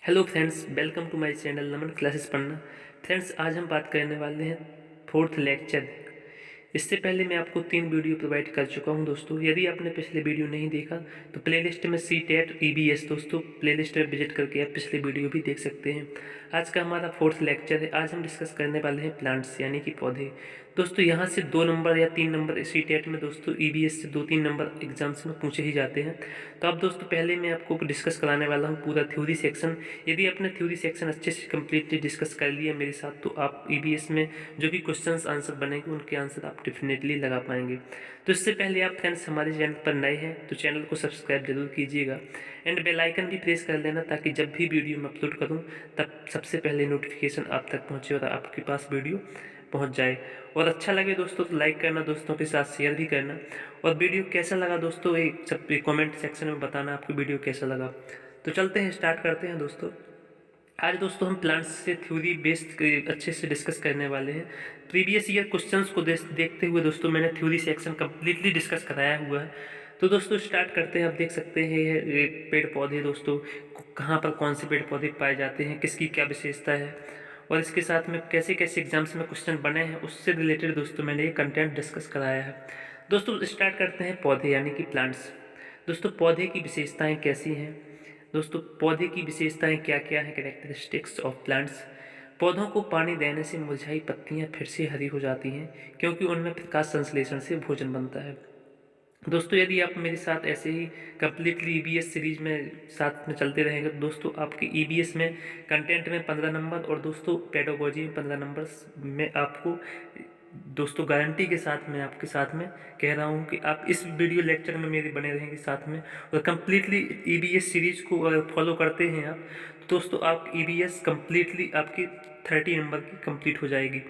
Hello friends, welcome to my channel Naman classes पढ़ना। Friends, आज हम बात करने वाले हैं फोर्थ लेक्चर। इससे पहले मैं आपको 3 वीडियो प्रोवाइड कर चुका हूं दोस्तों। यदि आपने पिछले वीडियो नहीं देखा तो प्लेलिस्ट में सी टेट EBS दोस्तों प्लेलिस्ट में विजिट करके आप पिछले वीडियो भी देख सकते हैं। आज का हमारा फोर्थ लेक्चर है। आज हम डिस्कस करने वाले हैं प्लांट्स यानी कि पौधे। दोस्तों यहाँ से 2 नंबर या 3 नंबर सी टेट में दोस्तों EBS से 2-3 नंबर एग्जाम्स में पूछे ही जाते हैं। तो अब दोस्तों पहले मैं आपको डिस्कस कराने वाला हूँ पूरा थ्योरी सेक्शन। यदि आपने थ्योरी सेक्शन अच्छे से कम्प्लीटली डिस्कस कर लिया मेरे साथ तो आप EBS में जो भी क्वेश्चंस आंसर बनेंगे उनके आंसर आप डेफिनेटली लगा पाएंगे। तो इससे पहले आप फ्रेंड्स हमारे चैनल पर नए हैं तो चैनल को सब्सक्राइब जरूर कीजिएगा एंड बेल आइकन भी प्रेस कर लेना ताकि जब भी वीडियो मैं अपलोड करूँ तब सबसे पहले नोटिफिकेशन आप तक पहुँचे और आपके पास वीडियो पहुंच जाए। और अच्छा लगे दोस्तों तो लाइक करना, दोस्तों के साथ शेयर भी करना। और वीडियो कैसा लगा दोस्तों एक सब कमेंट सेक्शन में बताना आपको वीडियो कैसा लगा। तो चलते हैं, स्टार्ट करते हैं दोस्तों। आज दोस्तों हम प्लांट्स से थ्योरी बेस्ड अच्छे से डिस्कस करने वाले हैं। प्रीवियस ईयर क्वेश्चंस को देखते हुए दोस्तों मैंने थ्योरी सेक्शन कम्प्लीटली डिस्कस कराया हुआ है। तो दोस्तों स्टार्ट करते हैं। आप देख सकते हैं ये पेड़ पौधे दोस्तों कहाँ पर कौन से पेड़ पौधे पाए जाते हैं, किसकी क्या विशेषता है और इसके साथ में कैसे कैसे एग्जाम्स में क्वेश्चन बने हैं उससे रिलेटेड दोस्तों मैंने ये कंटेंट डिस्कस कराया है। दोस्तों स्टार्ट करते हैं पौधे यानी कि प्लांट्स। दोस्तों पौधे की विशेषताएं कैसी हैं, दोस्तों पौधे की विशेषताएं क्या क्या हैं, कैरेक्टरिस्टिक्स ऑफ प्लांट्स। पौधों को पानी देने से मुरझाई पत्तियां फिर से हरी हो जाती हैं क्योंकि उनमें प्रकाश संश्लेषण से भोजन बनता है। दोस्तों यदि आप मेरे साथ ऐसे ही कम्प्लीटली EBS सीरीज में साथ में चलते रहेंगे तो दोस्तों आपके EBS में कंटेंट में 15 नंबर और दोस्तों पेडागोजी में 15 नंबर में आपको दोस्तों गारंटी के साथ मैं आपके साथ में कह रहा हूँ कि आप इस वीडियो लेक्चर में मेरे बने रहेंगे साथ में और कम्प्लीटली EBS सीरीज को अगर फॉलो करते हैं आप तो दोस्तों आप EBS कम्प्लीटली आपकी 30 नंबर की कंप्लीट हो जाएगी।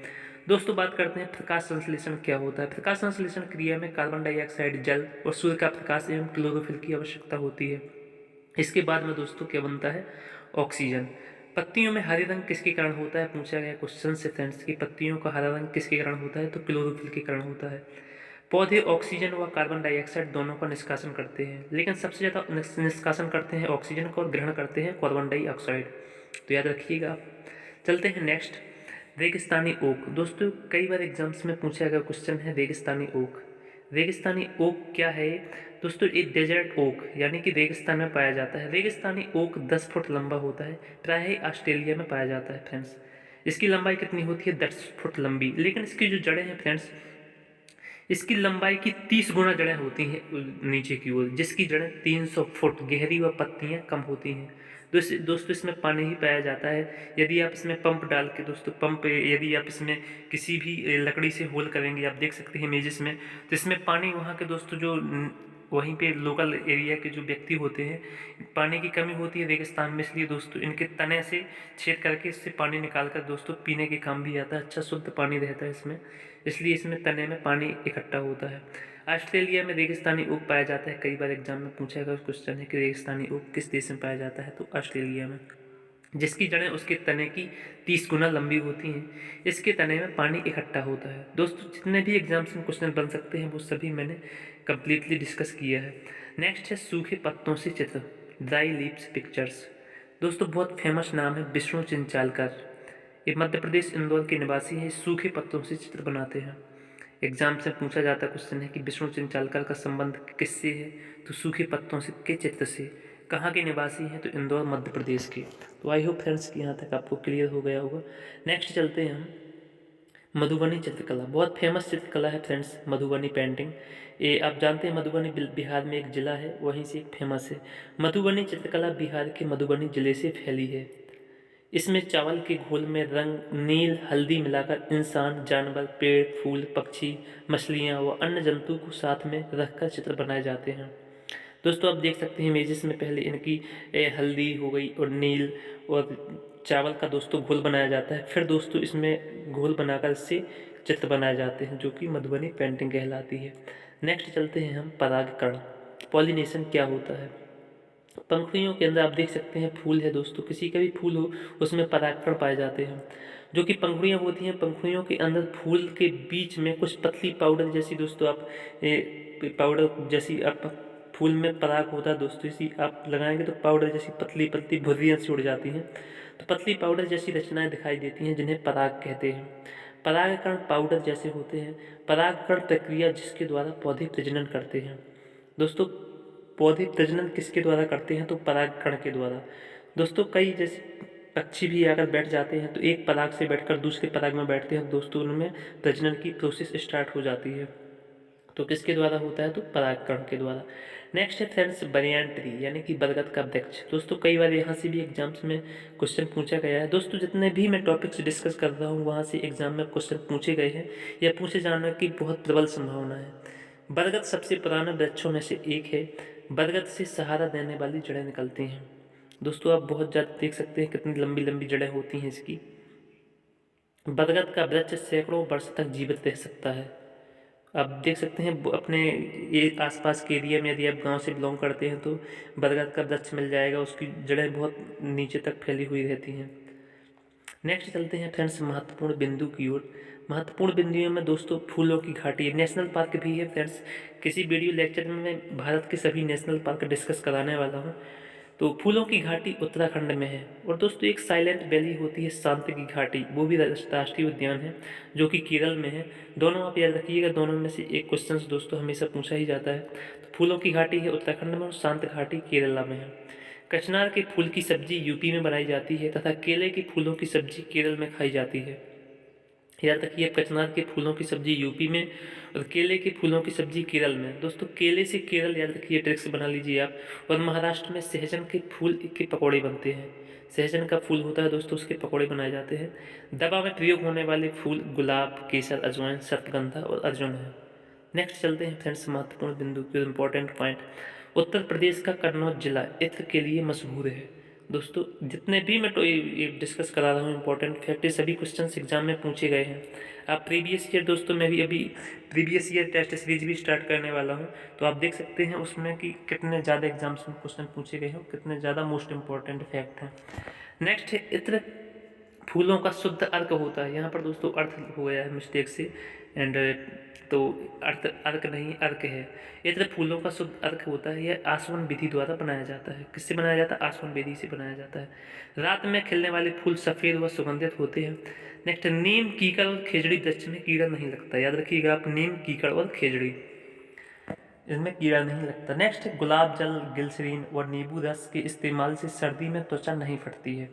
दोस्तों बात करते हैं प्रकाश संश्लेषण क्या होता है। प्रकाश संश्लेषण क्रिया में कार्बन डाइऑक्साइड, जल और सूर्य का प्रकाश एवं क्लोरोफिल की आवश्यकता होती है। इसके बाद में दोस्तों क्या बनता है, ऑक्सीजन। पत्तियों में हरे रंग किसके कारण होता है, पूछा गया क्वेश्चन से फ्रेंड्स कि पत्तियों का हरा रंग किसके कारण होता है, तो क्लोरोफिल के कारण होता है। पौधे ऑक्सीजन व कार्बन डाइऑक्साइड दोनों का निष्कासन करते हैं लेकिन सबसे ज़्यादा निष्कासन करते हैं ऑक्सीजन का और ग्रहण करते हैं कार्बन डाइऑक्साइड। तो याद रखिएगा आप। चलते हैं नेक्स्ट, रेगिस्तानी ओक। दोस्तों कई बार एग्जाम्स में पूछा गया क्वेश्चन है रेगिस्तानी ओक। रेगिस्तानी ओक क्या है दोस्तों, एक डेजर्ट ओक यानी कि रेगिस्तान में पाया जाता है। रेगिस्तानी ओक 10 फुट लंबा होता है, प्राय ऑस्ट्रेलिया में पाया जाता है फ्रेंड्स। इसकी लंबाई कितनी होती है, 10 फुट लंबी, लेकिन इसकी जो जड़ें हैं फ्रेंड्स इसकी लंबाई की 30 गुना जड़ें होती हैं नीचे की ओर, जिसकी जड़ें 300 फुट गहरी व पत्तियां कम होती हैं। दोस्तों इसमें पानी ही पाया जाता है। यदि आप इसमें पंप डाल के दोस्तों यदि आप इसमें किसी भी लकड़ी से होल करेंगे, आप देख सकते हैं इमेजेस में, तो इसमें पानी वहाँ के दोस्तों जो वहीं पे लोकल एरिया के जो व्यक्ति होते हैं, पानी की कमी होती है रेगिस्तान में, इसलिए दोस्तों इनके तने से छेद करके इससे पानी निकाल कर दोस्तों पीने के काम भी आता है। अच्छा शुद्ध पानी रहता है इसमें, इसलिए इसमें तने में पानी इकट्ठा होता है। ऑस्ट्रेलिया में रेगिस्तानी ऊख पाया जाता है। कई बार एग्जाम में पूछा गया क्वेश्चन है कि रेगिस्तानी ऊख किस देश में पाया जाता है, तो ऑस्ट्रेलिया में, जिसकी जड़ें उसके तने की 30 गुना लंबी होती हैं। इसके तने में पानी इकट्ठा होता है। दोस्तों जितने भी एग्जाम्स में क्वेश्चन बन सकते हैं वो सभी मैंने कम्प्लीटली डिस्कस किया है। नेक्स्ट है सूखे पत्तों से चित्र, ड्राई लीव्स पिक्चर्स। दोस्तों बहुत फेमस नाम है विष्णु चिंचालकर। ये मध्य प्रदेश इंदौर के निवासी हैं। सूखे पत्तों से चित्र बनाते हैं। एग्जाम से पूछा जाता क्वेश्चन है कि विष्णु चिंचालकर का संबंध किससे है, तो सूखे पत्तों से के चित्र से। कहाँ के निवासी हैं, तो इंदौर मध्य प्रदेश के। तो आई होप फ्रेंड्स कि यहाँ तक आपको क्लियर हो गया होगा। नेक्स्ट चलते हैं हम, मधुबनी चित्रकला। बहुत फेमस चित्रकला है फ्रेंड्स मधुबनी पेंटिंग। ये आप जानते हैं मधुबनी बिहार में एक ज़िला है, वहीं से एक फेमस है। मधुबनी चित्रकला बिहार के मधुबनी जिले से फैली है। इसमें चावल के घोल में रंग नील हल्दी मिलाकर इंसान, जानवर, पेड़, फूल, पक्षी, मछलियाँ व अन्य जंतु को साथ में रखकर चित्र बनाए जाते हैं। दोस्तों आप देख सकते हैं इमेजेस में, पहले इनकी हल्दी हो गई और नील और चावल का दोस्तों घोल बनाया जाता है। फिर दोस्तों इसमें घोल बनाकर इससे चित्र बनाए जाते हैं जो कि मधुबनी पेंटिंग कहलाती है। नेक्स्ट चलते हैं हम, परागकण, पॉलिनेशन क्या होता है। पंखुड़ियों के अंदर आप देख सकते हैं फूल है दोस्तों, किसी का भी फूल हो उसमें परागकण पाए जाते हैं। जो कि पंखुड़ियाँ होती हैं, पंखुड़ियों के अंदर फूल के बीच में कुछ पतली पाउडर जैसी दोस्तों आप पाउडर जैसी आप फूल में पराग होता है दोस्तों, इसी आप लगाएंगे तो पाउडर जैसी पतली पतली भुर्रियाँ सी उड़ जाती हैं। तो पतली पाउडर जैसी रचनाएं दिखाई देती हैं जिन्हें पराग कहते हैं। परागकण पाउडर जैसे होते हैं। परागकण प्रक्रिया जिसके द्वारा पौधे प्रजनन करते हैं। दोस्तों पौधे प्रजनन किसके द्वारा करते हैं? तो परागकण के द्वारा। दोस्तों कई जैसे पक्षी भी अगर बैठ जाते हैं तो एक पराग से बैठकर दूसरे पराग में बैठते हैं, दोस्तों उनमें प्रजनन की प्रोसेस स्टार्ट हो जाती है। तो किसके द्वारा होता है? तो परागकण के द्वारा। नेक्स्ट है फ्रेंड्स बनियान ट्री यानी कि बरगद का वृक्ष। दोस्तों कई बार यहाँ से भी एग्जाम्स में क्वेश्चन पूछा गया है। दोस्तों जितने भी मैं टॉपिक्स डिस्कस कर रहा हूँ वहाँ से एग्जाम में क्वेश्चन पूछे गए हैं या पूछे जाने की बहुत प्रबल संभावना है। बरगद सबसे पुराने वृक्षों में से एक है। बरगद से सहारा देने वाली जड़ें निकलती हैं। दोस्तों आप बहुत ज़्यादा देख सकते हैं कितनी लंबी लंबी जड़ें होती हैं इसकी। बरगद का वृक्ष सैकड़ों वर्ष तक जीवित रह सकता है। आप देख सकते हैं अपने ये आसपास के एरिया में यदि आप गांव से बिलोंग करते हैं तो बरगद का वृक्ष मिल जाएगा, उसकी जड़ें बहुत नीचे तक फैली हुई रहती हैं। नेक्स्ट चलते हैं फ्रेंड्स महत्वपूर्ण बिंदु की ओर। महत्वपूर्ण बिंदुओं में दोस्तों फूलों की घाटी, नेशनल पार्क भी है फ्रेंड्स। किसी वीडियो लेक्चर में मैं भारत के सभी नेशनल पार्क डिस्कस कराने वाला हूँ। तो फूलों की घाटी उत्तराखंड में है। और दोस्तों एक साइलेंट वैली होती है शांति की घाटी, वो भी राष्ट्रीय उद्यान है जो कि केरल में है। दोनों आप याद रखिएगा, दोनों में से एक क्वेश्चन दोस्तों हमेशा पूछा ही जाता है। तो फूलों की घाटी है उत्तराखंड में और शांत घाटी केरला में है। कचनार के फूल की सब्जी यूपी में बनाई जाती है तथा केले के फूलों की सब्जी केरल में खाई जाती है। याद रखिए कचनार के फूलों की सब्जी यूपी में और केले के फूलों की सब्जी केरल में। दोस्तों केले से केरल याद रखिए, ट्रिक्स बना लीजिए आप। और महाराष्ट्र में सहजन के फूल के पकौड़े बनते हैं। सहजन का फूल होता है दोस्तों, उसके पकौड़े बनाए जाते हैं। दवा में प्रयोग होने वाले फूल गुलाब, केसर, अजवाइन, सर्पगंधा और अर्जुन है। नेक्स्ट चलते हैं फ्रेंड्स महत्वपूर्ण बिंदु के इंपॉर्टेंट पॉइंट। उत्तर प्रदेश का कन्नौज जिला इत्र के लिए मशहूर है। दोस्तों जितने भी मैं डिस्कस करा रहा हूँ इंपॉर्टेंट फैक्ट, सभी क्वेश्चंस एग्जाम में पूछे गए हैं। आप प्रीवियस ईयर दोस्तों मैं भी अभी प्रीवियस ईयर टेस्ट सीरीज भी स्टार्ट करने वाला हूँ, तो आप देख सकते हैं उसमें कि कितने ज़्यादा एग्जाम्स में क्वेश्चन पूछे गए हैं और कितने ज़्यादा मोस्ट इंपॉर्टेंट फैक्ट हैं। नेक्स्ट है इत्र फूलों का शुद्ध अर्क होता है। यहाँ पर दोस्तों अर्थ हो गया है मिस्टेक से, एंड तो अर्थ अर्क नहीं अर्क है। इत्र फूलों का शुद्ध अर्क होता है। यह आसवन विधि द्वारा बनाया जाता है। किससे बनाया जाता है? आसवन विधि से बनाया जाता है। रात में खिलने वाले फूल सफ़ेद व सुगंधित होते हैं। नेक्स्ट नीम, कीकड़ और खेजड़ी वृक्ष में कीड़ा नहीं लगता। याद रखिएगा आप, नीम, कीकड़ और खेजड़ी, इसमें कीड़ा नहीं लगता। नेक्स्ट गुलाब जल, गिल्सरीन और नींबू रस के इस्तेमाल से सर्दी में त्वचा नहीं फटती है।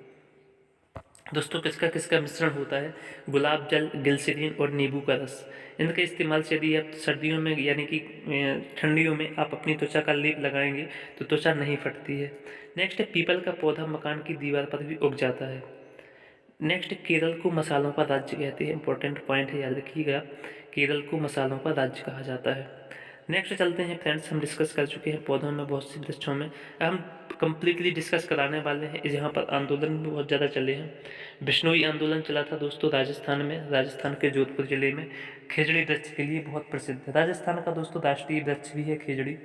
दोस्तों किसका किसका मिश्रण होता है? गुलाब जल, गिल्सरीन और नींबू का रस। इनके इस्तेमाल से यदि आप सर्दियों में यानी कि ठंडियों में आप अपनी त्वचा का लेप लगाएंगे तो त्वचा नहीं फटती है। नेक्स्ट है पीपल का पौधा मकान की दीवार पर भी उग जाता है। नेक्स्ट केरल को मसालों का राज्य कहते हैं। इंपॉर्टेंट पॉइंट है, याद रखिएगा, केरल को मसालों का राज्य कहा जाता है। नेक्स्ट चलते हैं फ्रेंड्स, हम डिस्कस कर चुके हैं पौधों में, बहुत सी वृक्षों में। हम कंप्लीटली डिस्कस कराने वाले हैं। यहाँ पर आंदोलन भी बहुत ज़्यादा चले हैं। बिश्नोई आंदोलन चला था दोस्तों राजस्थान में, राजस्थान के जोधपुर जिले में। खेजड़ी वृक्ष के लिए बहुत प्रसिद्ध है। राजस्थान का दोस्तों राष्ट्रीय वृक्ष भी है खेजड़ी।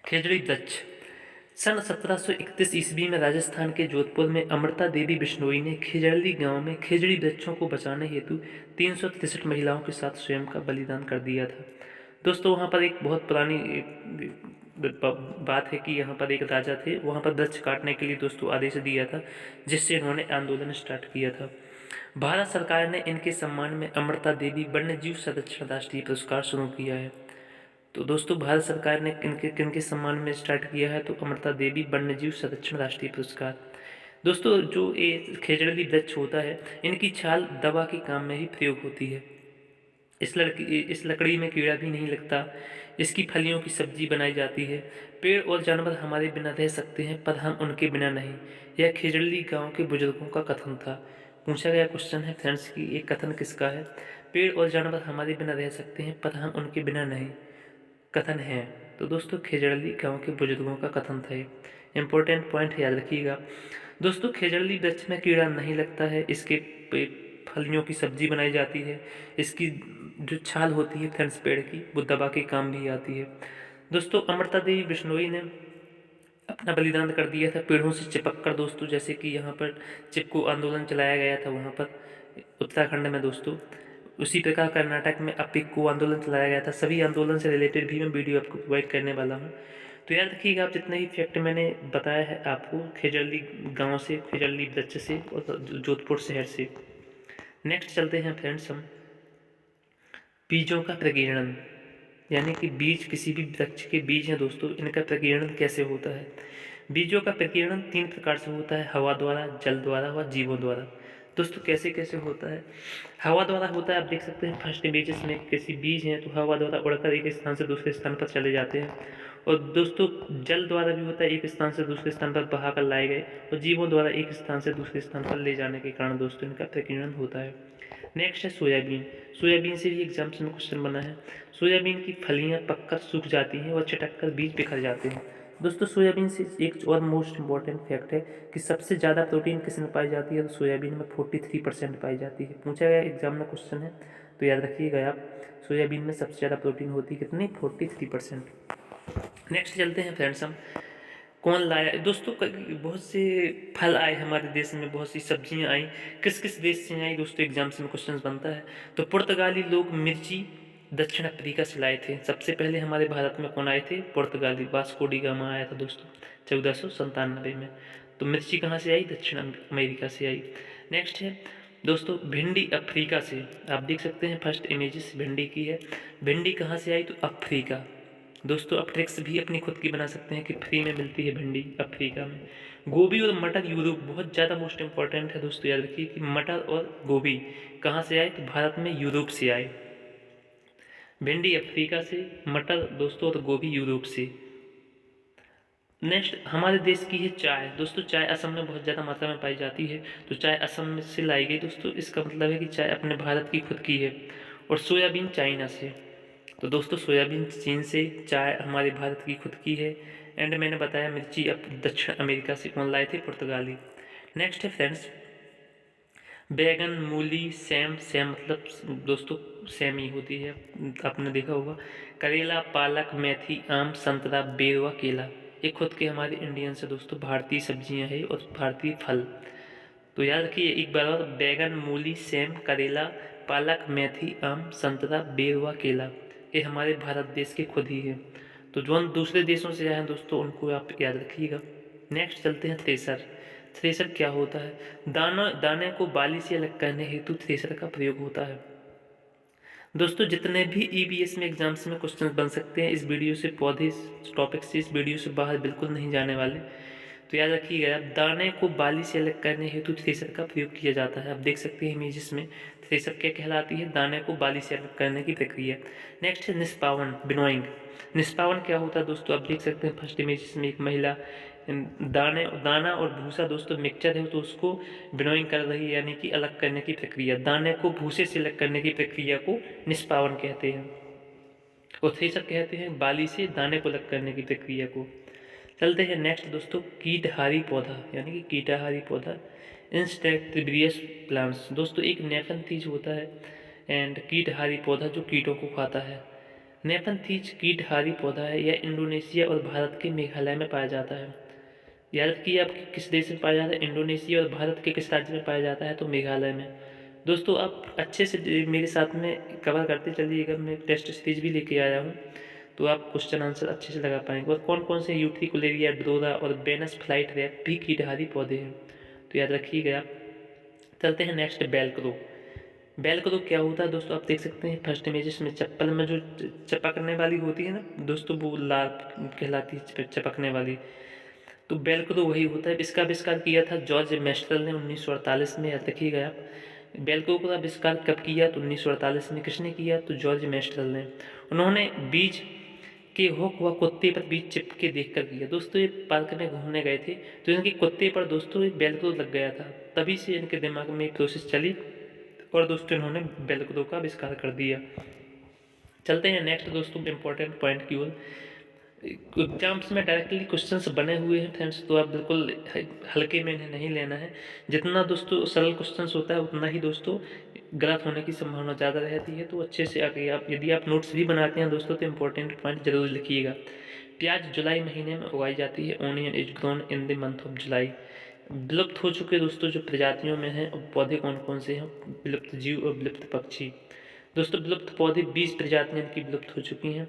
खेजड़ी वृक्ष सन 1731 ईस्वी में राजस्थान के जोधपुर में अमृता देवी बिश्नोई ने खेजड़ी गांव में खेजड़ी वृक्षों को बचाने हेतु 363 महिलाओं के साथ स्वयं का बलिदान कर दिया था। दोस्तों वहाँ पर एक बहुत पुरानी बात है कि यहाँ पर एक राजा थे, वहाँ पर वृक्ष काटने के लिए दोस्तों आदेश दिया था, जिससे इन्होंने आंदोलन स्टार्ट किया था। भारत सरकार ने इनके सम्मान में अमृता देवी वन्यजीव संरक्षण राष्ट्रीय पुरस्कार शुरू किया है। तो दोस्तों भारत सरकार ने किनके सम्मान में स्टार्ट किया है? तो अमृता देवी वन्यजीव संरक्षण राष्ट्रीय पुरस्कार। दोस्तों जो ये खेजड़ी वृक्ष होता है, इनकी छाल दवा के काम में ही प्रयोग होती है। इस लकड़ी में कीड़ा भी नहीं लगता। इसकी फलियों की सब्जी बनाई जाती है। पेड़ और जानवर हमारे बिना रह सकते हैं पर हम उनके बिना नहीं। यह खेजड़ी गांव के बुजुर्गों का कथन था। पूछा गया क्वेश्चन है फ्रेंड्स कि ये कथन किसका है? पेड़ और जानवर हमारे बिना रह सकते हैं पर हम उनके बिना नहीं, कथन है। तो दोस्तों खेजड़ी गांव के बुजुर्गों का कथन था। इंपॉर्टेंट पॉइंट याद रखिएगा दोस्तों। खेजड़ी वृक्ष में कीड़ा नहीं लगता है। इसके फलियों की सब्जी बनाई जाती है। इसकी जो छाल होती है फ्रेंड्स पेड़ की, वो दवा के काम भी आती है। दोस्तों अमृता देवी बिश्नोई ने अपना बलिदान कर दिया था पेड़ों से चिपक कर दोस्तों, जैसे कि यहाँ पर चिपको आंदोलन चलाया गया था वहाँ पर उत्तराखंड में दोस्तों। उसी प्रकार कर्नाटक में अपिक्कू आंदोलन चलाया गया था। सभी आंदोलन से रिलेटेड भी मैं वीडियो आपको प्रोवाइड करने वाला हूँ। तो याद रखिएगा, आप जितने भी फैक्ट मैंने बताया है आपको खेजड़ली गांव से, खेजड़ली वृक्ष से और जोधपुर शहर से। नेक्स्ट चलते हैं फ्रेंड्स हम बीजों का प्रकीर्णन, यानी कि बीज, किसी भी वृक्ष के बीज हैं दोस्तों, इनका प्रकीर्णन कैसे होता है। बीजों का प्रकीर्णन 3 प्रकार से होता है, हवा द्वारा, जल द्वारा व जीवों द्वारा। दोस्तों कैसे कैसे होता है। हवा द्वारा होता है, आप देख सकते हैं फर्स्ट इमेजेस में किसी बीज हैं तो हवा द्वारा उड़कर एक स्थान से दूसरे स्थान पर चले जाते हैं। और दोस्तों जल द्वारा भी होता है, एक स्थान से दूसरे स्थान पर बहा कर लाए गए। और जीवों द्वारा एक स्थान से दूसरे स्थान पर ले जाने के कारण दोस्तों इनका प्रकीर्णन होता है। नेक्स्ट है सोयाबीन। सोयाबीन से भी एग्जाम्स में क्वेश्चन बना है। सोयाबीन की फलियां पककर सूख जाती हैं और चटक कर बीज बिखर जाते हैं। दोस्तों सोयाबीन से एक और मोस्ट इम्पॉर्टेंट फैक्ट है कि सबसे ज़्यादा प्रोटीन किस में पाई जाती है, तो सोयाबीन में 43% पाई जाती है। पूछा गया एग्जाम में क्वेश्चन है, तो याद रखिएगा आप, सोयाबीन में सबसे ज़्यादा प्रोटीन होती है कितनी, 43%। नेक्स्ट चलते हैं फ्रेंड्स हम कौन लाया। दोस्तों बहुत से फल आए हमारे देश में, बहुत सी सब्जियां आई, किस किस देश से आई दोस्तों, एग्जाम्स में क्वेश्चन बनता है। तो पुर्तगाली लोग मिर्ची दक्षिण अफ्रीका से लाए थे। सबसे पहले हमारे भारत में कौन आए थे, पुर्तगाली, वास्को डी गामा आया था दोस्तों 1497 में। तो मिर्ची कहाँ से आई, दक्षिण अमेरिका से आई। नेक्स्ट है दोस्तों भिंडी अफ्रीका से। आप देख सकते हैं फर्स्ट इमेजेस भिंडी की है। भिंडी कहाँ से आई, तो अफ्रीका। दोस्तों आप ट्रिक्स भी अपनी खुद की बना सकते हैं कि फ्री में मिलती है भिंडी अफ्रीका में। गोभी और मटर यूरोप, बहुत ज़्यादा मोस्ट इंपॉर्टेंट है दोस्तों, याद रखिए कि मटर और गोभी कहाँ से आए, तो भारत में यूरोप से आए। भिंडी अफ्रीका से, मटर दोस्तों और गोभी यूरोप से। नेक्स्ट हमारे देश की है चाय। दोस्तों चाय असम में बहुत ज़्यादा मात्रा में पाई जाती है, तो चाय असम से लाई गई दोस्तों, इसका मतलब है कि चाय अपने भारत की खुद की है। और सोयाबीन चाइना से। तो दोस्तों सोयाबीन चीन से, चाय हमारे भारत की खुद की है। एंड मैंने बताया मिर्ची अब दक्षिण अमेरिका से कौन लाए थे, पुर्तगाली। नेक्स्ट है फ्रेंड्स बैगन, मूली, सेम, सेम मतलब दोस्तों सेम ही होती है, आपने देखा होगा। करेला, पालक, मेथी, आम, संतरा, बेर व केला, ये खुद के हमारे इंडियन से दोस्तों भारतीय सब्जियां हैं और भारतीय फल। तो याद रखिए एक बार और, बैगन, मूली, सेम, करेला, पालक, मेथी, आम, संतरा, बेर व केला, ये हमारे भारत देश के खुद ही है। तो जो दूसरे देशों से आए हैं दोस्तों उनको आप याद रखिएगा। नेक्स्ट चलते हैं थ्रेसर। थ्रेसर क्या होता है, दाने को बाली से अलग करने हेतु थ्रेसर का प्रयोग होता है। दोस्तों जितने भी ईवीएस में एग्जाम्स में क्वेश्चन बन सकते हैं, इस वीडियो से पौधे टॉपिक से, इस वीडियो से बाहर बिल्कुल नहीं जाने वाले। तो याद रखिएगा, दाने को बाली से अलग करने हेतु थ्रेसर का प्रयोग किया जाता है। आप देख सकते हैं इमेजेस में, थ्रेसर क्या कहलाती है, दाने को बाली से अलग करने की प्रक्रिया। नेक्स्ट है निष्पावन, बिनोइंग। निष्पावन क्या होता है दोस्तों, आप देख सकते हैं फर्स्ट इमेजेस में एक महिला दाना और भूसा दोस्तों मिक्सचर है, तो उसको बिनोइंग कर रही है, यानी कि अलग करने की प्रक्रिया। दाने को भूसे से अलग करने की प्रक्रिया को निष्पावन कहते हैं। और थ्रेसर कहते हैं बाली से दाने को अलग करने की प्रक्रिया को। चलते हैं नेक्स्ट दोस्तों कीटहारी पौधा, यानी कि कीटाहारी पौधा, इंसेक्टिवियस प्लांट्स। दोस्तों एक नेफंथीज होता है एंड कीटहारी पौधा जो कीटों को खाता है। नेफंथीज कीटहारी पौधा है, यह इंडोनेशिया और भारत के मेघालय में पाया जाता है। याद रखिए आप किस देश में पाया जाता है, इंडोनेशिया और भारत के किस राज्य में पाया जाता है, तो मेघालय में। दोस्तों आप अच्छे से मेरे साथ में कवर करते चलिएगा, मैं टेस्ट सीरीज भी लेके आया हूँ, तो आप क्वेश्चन आंसर अच्छे से लगा पाएंगे। और कौन कौन से यूट्रिकुलेरिया, ड्रोरा और बेनस फ्लाइट रैप भी कीटहारी पौधे हैं, तो याद रखिएगा आप। चलते हैं नेक्स्ट बेलक्रो। बेलक्रो क्या होता है दोस्तों, आप देख सकते हैं फर्स्ट इमेजेस में, चप्पल में जो चपकने वाली होती है ना दोस्तों, वो लाल कहलाती है चपकने वाली। तो बेलक्रो वही होता है। इसका आविष्कार किया था जॉर्ज मेस्ट्रल ने 1948 में, याद रखिएगा आप। बेलक्रो का आविष्कार कब किया, तो 1948 में। किसने किया, तो जॉर्ज मेस्ट्रल ने। उन्होंने बीज के हुक व कुत्ते पर बीज चिपके देखकर किया। दोस्तों ये पार्क में घूमने गए थे, तो इनके कुत्ते पर दोस्तों एक बेलक्रो लग गया था, तभी से इनके दिमाग में प्रोसेस चली और दोस्तों इन्होंने बेलक्रो का आविष्कार कर दिया। चलते हैं नेक्स्ट दोस्तों इंपॉर्टेंट पॉइंट की ओर। एग्जाम्स में डायरेक्टली क्वेश्चंस बने हुए हैं फ्रेंड्स, तो आप बिल्कुल हल्के में इन्हें नहीं लेना है। जितना दोस्तों सरल क्वेश्चंस होता है उतना ही दोस्तों गलत होने की संभावना ज़्यादा रहती है। तो अच्छे से आगे आप, यदि आप नोट्स भी बनाते हैं दोस्तों, तो इंपॉर्टेंट पॉइंट जरूर लिखिएगा। प्याज जुलाई महीने में उगाई जाती है। Onion is grown in the month of July. विलुप्त हो चुके दोस्तों जो प्रजातियों में हैं पौधे कौन कौन से हैं, विलुप्त जीव और विलुप्त पक्षी। दोस्तों विलुप्त पौधे 20 प्रजातियां इनकी विलुप्त हो चुकी हैं।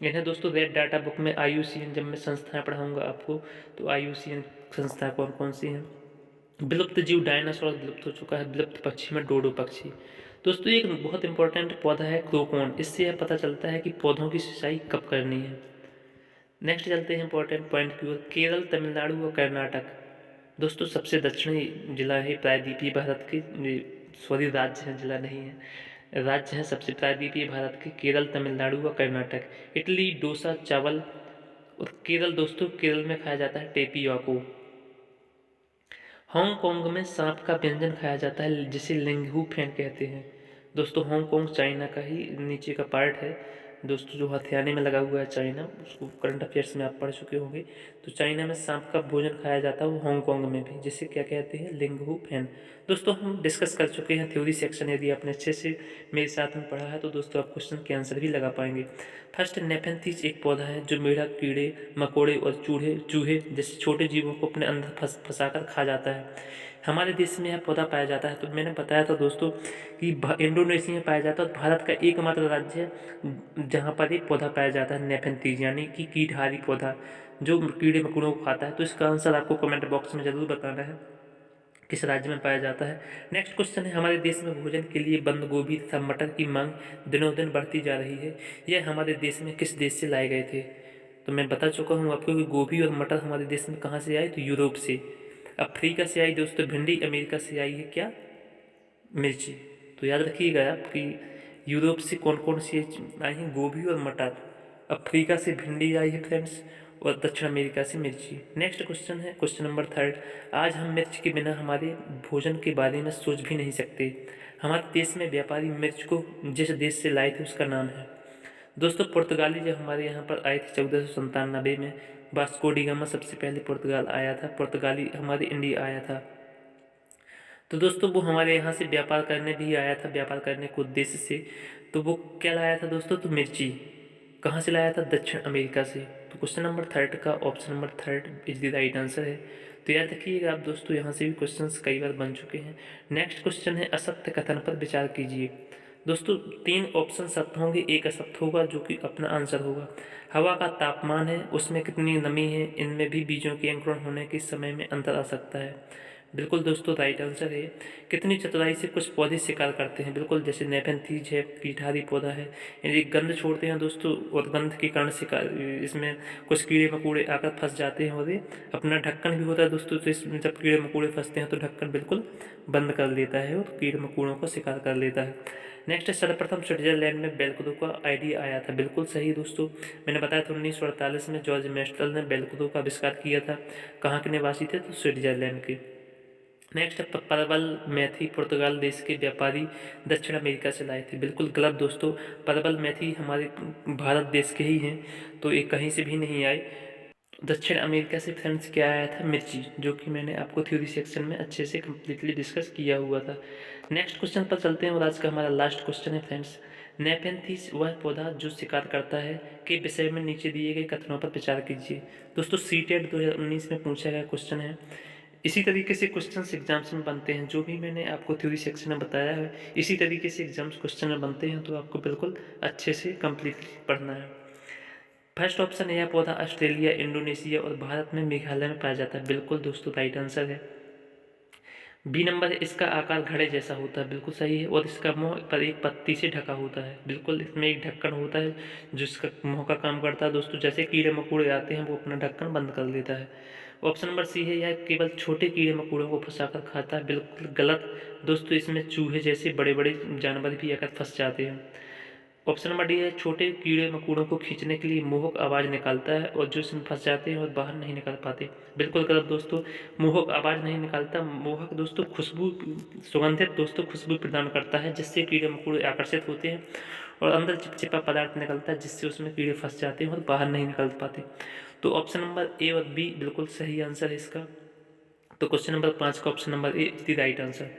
इन्हें दोस्तों रेड डाटा बुक में IUCN, जब मैं संस्थाएं पढ़ाऊंगा आपको तो IUCN संस्था कौन कौन सी हैं। विलुप्त जीव डायनासोर विलुप्त हो चुका है। विलुप्त पक्षी में डोडो पक्षी। दोस्तों एक बहुत इंपॉर्टेंट पौधा है क्रोकोन। इससे यह पता चलता है कि पौधों की सिंचाई कब करनी है। नेक्स्ट चलते हैं इंपॉर्टेंट पॉइंट की ओर। केरल, तमिलनाडु और कर्नाटक दोस्तों सबसे दक्षिणी जिला है प्रायद्वीपीय भारत के, सॉरी राज्य है, जिला नहीं है, राज्य है सबसे प्रायद्वीपीय भारत के केरल, तमिलनाडु व कर्नाटक। इडली, डोसा, चावल और केरल दोस्तों, केरल में खाया जाता है टेपियोको। हांगकांग में सांप का व्यंजन खाया जाता है जिसे लिंगहू फेन कहते हैं। दोस्तों हांगकांग चाइना का ही नीचे का पार्ट है दोस्तों, जो हथियाने में लगा हुआ है चाइना, उसको करंट अफेयर्स में आप पढ़ चुके होंगे। तो चाइना में सांप का भोजन खाया जाता है, वो हांगकांग में भी, जिसे क्या कहते हैं, लिंगहू फेन। दोस्तों हम डिस्कस कर चुके हैं थ्योरी सेक्शन। यदि आपने अच्छे से मेरे साथ में पढ़ा है तो दोस्तों आप क्वेश्चन के आंसर भी लगा पाएंगे। फर्स्ट, नेफेंथीज एक पौधा है जो मेढक, कीड़े मकोड़े और चूहे जैसे छोटे जीवों को अपने अंदर फंसाकर खा जाता है। हमारे देश में यह पौधा पाया जाता है। तो मैंने बताया था दोस्तों कि इंडोनेशिया में पाया जाता है और भारत का एकमात्र राज्य है जहाँ पर एक पौधा पाया जाता है नेफेंथीज, यानी कि कीटहारी पौधा जो कीड़े मकोड़ों को खाता है। तो इसका आंसर आपको कमेंट बॉक्स में जरूर बताना है किस राज्य में पाया जाता है। नेक्स्ट क्वेश्चन है, हमारे देश में भोजन के लिए बंद गोभी तथा मटर की मांग दिनों दिन बढ़ती जा रही है। यह हमारे देश में किस देश से लाए गए थे। तो मैं बता चुका हूँ आपको कि गोभी और मटर हमारे देश में कहाँ से आए, तो यूरोप से। अफ्रीका से आई दोस्तों भिंडी, अमेरिका से आई है क्या, मिर्ची। तो याद रखिएगा आप कि यूरोप से कौन कौन सी आई हैं, गोभी और मटर। अफ्रीका से भिंडी आई है फ्रेंड्स, और दक्षिण अमेरिका से मिर्ची। नेक्स्ट क्वेश्चन है क्वेश्चन नंबर 3। आज हम मिर्च के बिना हमारे भोजन के बारे में सोच भी नहीं सकते। हमारे देश में व्यापारी मिर्च को जिस देश से लाए थे उसका नाम है दोस्तों पुर्तगाली। जब हमारे यहाँ पर आए थे 1497 में, वास्को डी गामा सबसे पहले पुर्तगाल आया था, पुर्तगाली हमारे इंडिया आया था। तो दोस्तों वो हमारे यहाँ से व्यापार करने भी आया था, व्यापार करने के उद्देश्य से। तो वो क्या लाया था दोस्तों, तो मिर्ची कहाँ से लाया था, दक्षिण अमेरिका से। तो क्वेश्चन नंबर 3 का option number 3 is the right answer है। तो याद रखिएगा आप दोस्तों, यहाँ से भी क्वेश्चंस कई बार बन चुके हैं। नेक्स्ट क्वेश्चन है, असत्य कथन पर विचार कीजिए। दोस्तों 3 ऑप्शन सत्य होंगे, एक असत्य होगा जो कि अपना आंसर होगा। हवा का तापमान है, उसमें कितनी नमी है, इनमें भी बीजों के अंकुरण होने के समय में अंतर आ सकता है। बिल्कुल दोस्तों राइट आंसर है। कितनी चतुराई से कुछ पौधे शिकार करते हैं, बिल्कुल जैसे नेफेंथीज है, कीटहारी पौधा है, ये गंध छोड़ते हैं दोस्तों, और गंध के कारण शिकार, इसमें कुछ कीड़े मकोड़े आकर फंस जाते हैं और ये अपना ढक्कन भी होता है दोस्तों। तो इसमें जब कीड़े मकोड़े फंसते हैं तो ढक्कन बिल्कुल बंद कर लेता है और कीड़े मकोड़ों को शिकार कर लेता है। नेक्स्ट, सर्वप्रथम स्विट्जरलैंड में वेलक्रो का आइडिया आया था। बिल्कुल सही दोस्तों, मैंने बताया था 1948 में जॉर्ज मेस्टल ने वेलक्रो का आविष्कार किया था। कहाँ के निवासी थे, तो स्विट्जरलैंड के। नेक्स्ट, परवल मेथी पुर्तगाल देश के व्यापारी दक्षिण अमेरिका से लाए थे। बिल्कुल गलत दोस्तों, परवल मेथी हमारे भारत देश के ही हैं, तो ये कहीं से भी नहीं आए। दक्षिण अमेरिका से फ्रेंड्स क्या आया था, मिर्ची, जो कि मैंने आपको थ्योरी सेक्शन में अच्छे से कम्प्लीटली डिस्कस किया हुआ था। नेक्स्ट क्वेश्चन पर चलते हैं और आज का हमारा लास्ट क्वेश्चन है फ्रेंड्स, नेपेंथीस वह पौधा जो शिकार करता है के विषय में नीचे दिए गए कथनों पर विचार कीजिए। दोस्तों सीटेट 2019 में पूछा गया क्वेश्चन है। इसी तरीके से क्वेश्चंस एग्जाम्स में बनते हैं, जो भी मैंने आपको थ्योरी सेक्शन में बताया है इसी तरीके से एग्जाम्स क्वेश्चन में बनते हैं, तो आपको बिल्कुल अच्छे से कम्प्लीटली पढ़ना है। फर्स्ट ऑप्शन है, यह पौधा ऑस्ट्रेलिया, इंडोनेशिया और भारत में मेघालय में पाया जाता है। बिल्कुल दोस्तों राइट आंसर है। बी नंबर है, इसका आकार घड़े जैसा होता है। बिल्कुल सही है। और इसका मुंह पर एक पत्ती से ढका होता है। बिल्कुल इसमें एक ढक्कन होता है जो इसका मुंह का काम करता है दोस्तों। जैसे कीड़े मकोड़े आते हैं वो अपना ढक्कन बंद कर देता है। ऑप्शन नंबर सी है, यह केवल छोटे कीड़े मकोड़ों को फंसाकर खाता है। बिल्कुल गलत दोस्तों, इसमें चूहे जैसे बड़े बड़े जानवर भी आकर फंस जाते हैं। ऑप्शन नंबर डी है, छोटे कीड़े मकोड़ों को खींचने के लिए मोहक आवाज़ निकालता है और जो इसमें फंस जाते हैं और बाहर नहीं निकल पाते। बिल्कुल गलत दोस्तों, मोहक आवाज़ नहीं निकालता। मोहक दोस्तों खुशबू, सुगंधित दोस्तों खुशबू प्रदान करता है जिससे कीड़े मकोड़े आकर्षित होते हैं और अंदर चिपचिपा पदार्थ निकलता है जिससे उसमें कीड़े फंस जाते हैं और बाहर नहीं निकल पाते। तो ऑप्शन नंबर ए और बी बिल्कुल सही आंसर है इसका। तो क्वेश्चन नंबर 5 का option number A is the right answer.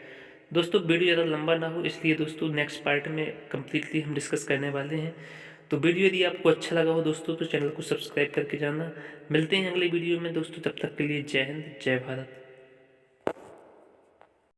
दोस्तों वीडियो ज़्यादा लंबा ना हो इसलिए दोस्तों नेक्स्ट पार्ट में कम्प्लीटली हम डिस्कस करने वाले हैं। तो वीडियो यदि आपको अच्छा लगा हो दोस्तों तो चैनल को सब्सक्राइब करके जाना। मिलते हैं अगले वीडियो में दोस्तों, तब तक के लिए जय हिंद जय भारत।